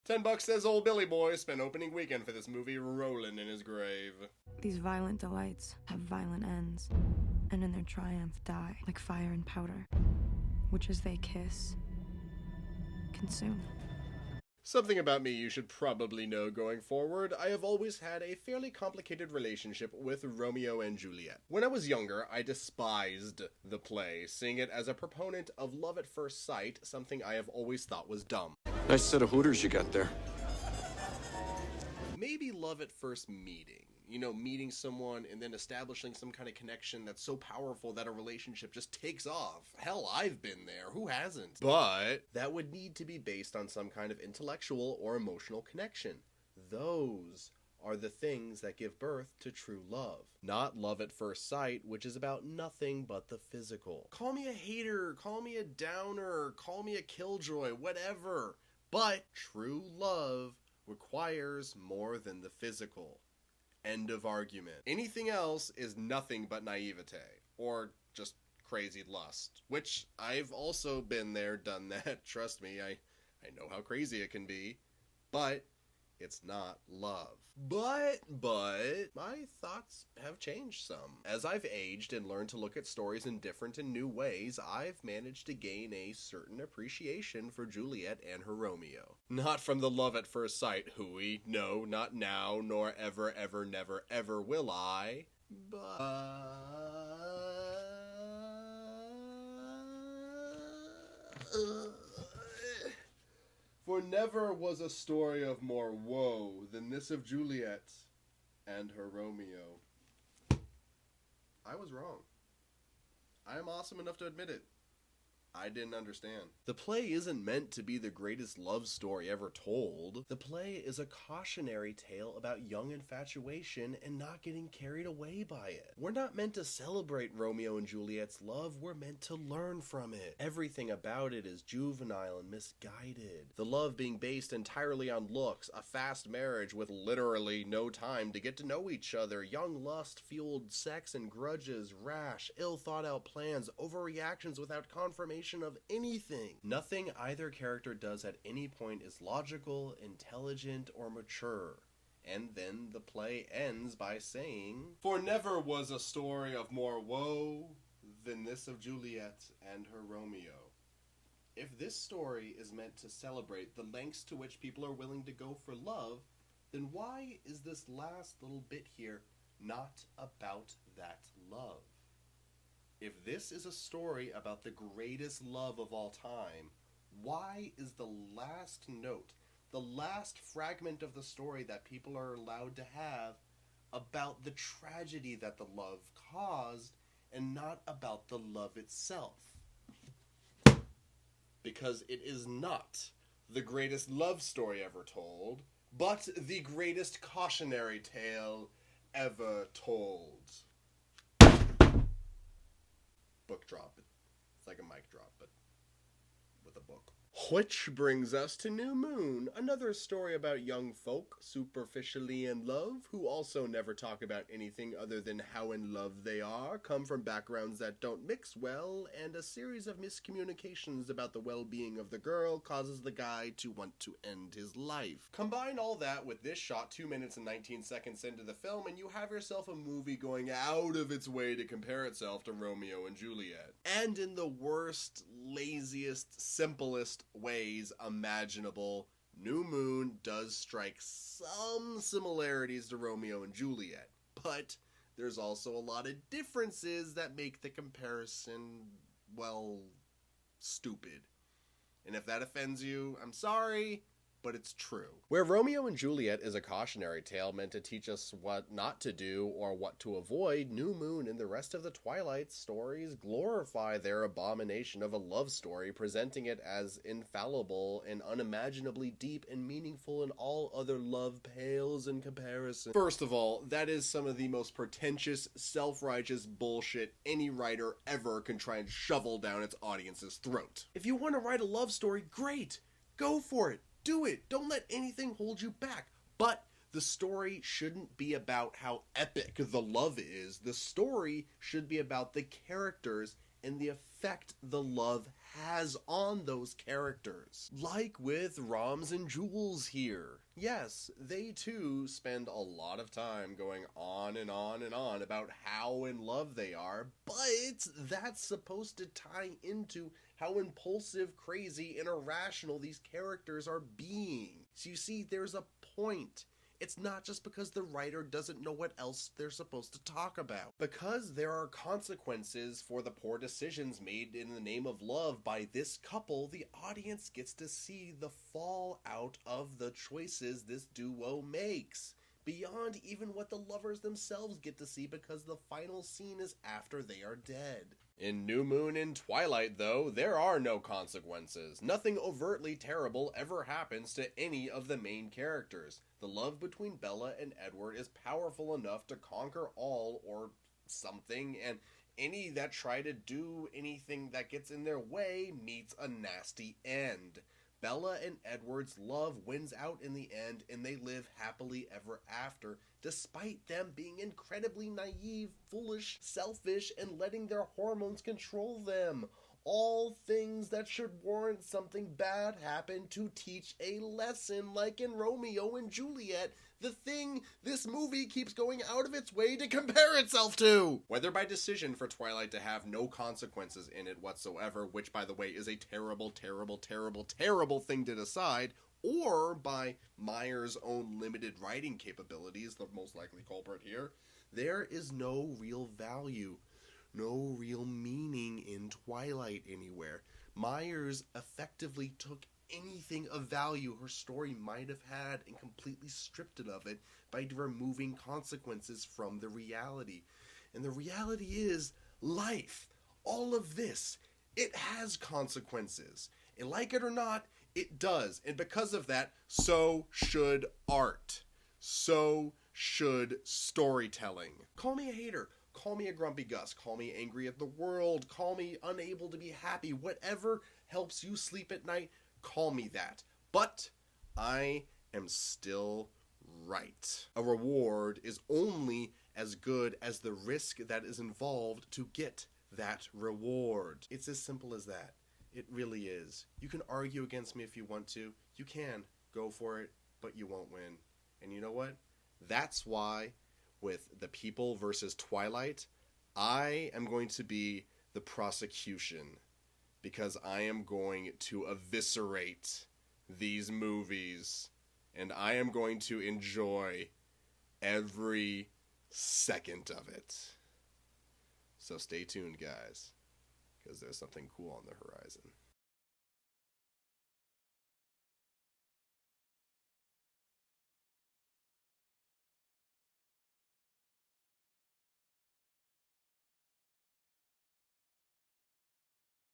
$10 says old Billy Boy spent opening weekend for this movie rolling in his grave. These violent delights have violent ends, and in their triumph die like fire and powder, which as they kiss, consume. Something about me you should probably know going forward. I have always had a fairly complicated relationship with Romeo and Juliet. When I was younger, I despised the play, seeing it as a proponent of love at first sight, something I have always thought was dumb. Nice set of hooters you got there. Maybe love at first meeting. You know, meeting someone and then establishing some kind of connection that's so powerful that a relationship just takes off. Hell, I've been there. Who hasn't? But that would need to be based on some kind of intellectual or emotional connection. Those are the things that give birth to true love. Not love at first sight, which is about nothing but the physical. Call me a hater, call me a downer, call me a killjoy, whatever. But true love requires more than the physical. End of argument. Anything else is nothing but naivete, or just crazy lust, which I've also been there, done that. Trust me, I know how crazy it can be, but it's not love. But my thoughts have changed some. As I've aged and learned to look at stories in different and new ways, I've managed to gain a certain appreciation for Juliet and her Romeo. Not from the love at first sight, hooey. No, not now, nor ever, ever, never, ever will I. For never was a story of more woe than this of Juliet and her Romeo. I was wrong. I am awesome enough to admit it. I didn't understand. The play isn't meant to be the greatest love story ever told. The play is a cautionary tale about young infatuation and not getting carried away by it. We're not meant to celebrate Romeo and Juliet's love, we're meant to learn from it. Everything about it is juvenile and misguided. The love being based entirely on looks, a fast marriage with literally no time to get to know each other, young lust-fueled sex and grudges, rash, ill-thought-out plans, overreactions without confirmation of anything. Nothing either character does at any point is logical, intelligent, or mature. And then the play ends by saying, "For never was a story of more woe than this of Juliet and her Romeo." If this story is meant to celebrate the lengths to which people are willing to go for love, then why is this last little bit here not about that love? If this is a story about the greatest love of all time, why is the last note, the last fragment of the story that people are allowed to have, about the tragedy that the love caused and not about the love itself? Because it is not the greatest love story ever told, but the greatest cautionary tale ever told. Book drop. It's like a mic drop, but with a book. Which brings us to New Moon, another story about young folk superficially in love, who also never talk about anything other than how in love they are, come from backgrounds that don't mix well, and a series of miscommunications about the well-being of the girl causes the guy to want to end his life. Combine all that with this shot 2 minutes and 19 seconds into the film, and you have yourself a movie going out of its way to compare itself to Romeo and Juliet. And in the worst, laziest, simplest ways imaginable, New Moon does strike some similarities to Romeo and Juliet, but there's also a lot of differences that make the comparison, well, stupid. And if that offends you, I'm sorry, but it's true. Where Romeo and Juliet is a cautionary tale meant to teach us what not to do or what to avoid, New Moon and the rest of the Twilight stories glorify their abomination of a love story, presenting it as infallible and unimaginably deep and meaningful, and all other love pales in comparison. First of all, that is some of the most pretentious, self-righteous bullshit any writer ever can try and shovel down its audience's throat. If you want to write a love story, great! Go for it! Do it! Don't let anything hold you back. But the story shouldn't be about how epic the love is. The story should be about the characters and the effect the love has on those characters. Like with Roms and Jules here. Yes, they too spend a lot of time going on and on and on about how in love they are, but that's supposed to tie into how impulsive, crazy, and irrational these characters are being. So you see, there's a point. It's not just because the writer doesn't know what else they're supposed to talk about. Because there are consequences for the poor decisions made in the name of love by this couple, the audience gets to see the fallout of the choices this duo makes. Beyond even what the lovers themselves get to see, because the final scene is after they are dead. In New Moon and Twilight, though, there are no consequences. Nothing overtly terrible ever happens to any of the main characters. The love between Bella and Edward is powerful enough to conquer all or something, and any that try to do anything that gets in their way meets a nasty end. Bella and Edward's love wins out in the end, and they live happily ever after, despite them being incredibly naive, foolish, selfish, and letting their hormones control them. All things that should warrant something bad happen to teach a lesson, like in Romeo and Juliet, the thing this movie keeps going out of its way to compare itself to. Whether by decision for Twilight to have no consequences in it whatsoever, which by the way is a terrible, terrible, terrible, terrible thing to decide, or by Meyer's own limited writing capabilities, the most likely culprit here, there is no real value, no real meaning in Twilight anywhere. Myers effectively took anything of value her story might have had and completely stripped it of it by removing consequences from the reality. And the reality is life. All of this, it has consequences. And like it or not, it does. And because of that, so should art. So should storytelling. Call me a hater. Call me a grumpy Gus. Call me angry at the world. Call me unable to be happy. Whatever helps you sleep at night, call me that. But I am still right. A reward is only as good as the risk that is involved to get that reward. It's as simple as that. It really is. You can argue against me if you want to. You can. Go for it, but you won't win. And you know what? That's why with The People versus Twilight, I am going to be the prosecution, because I am going to eviscerate these movies, and I am going to enjoy every second of it. So stay tuned, guys, because there's something cool on the horizon.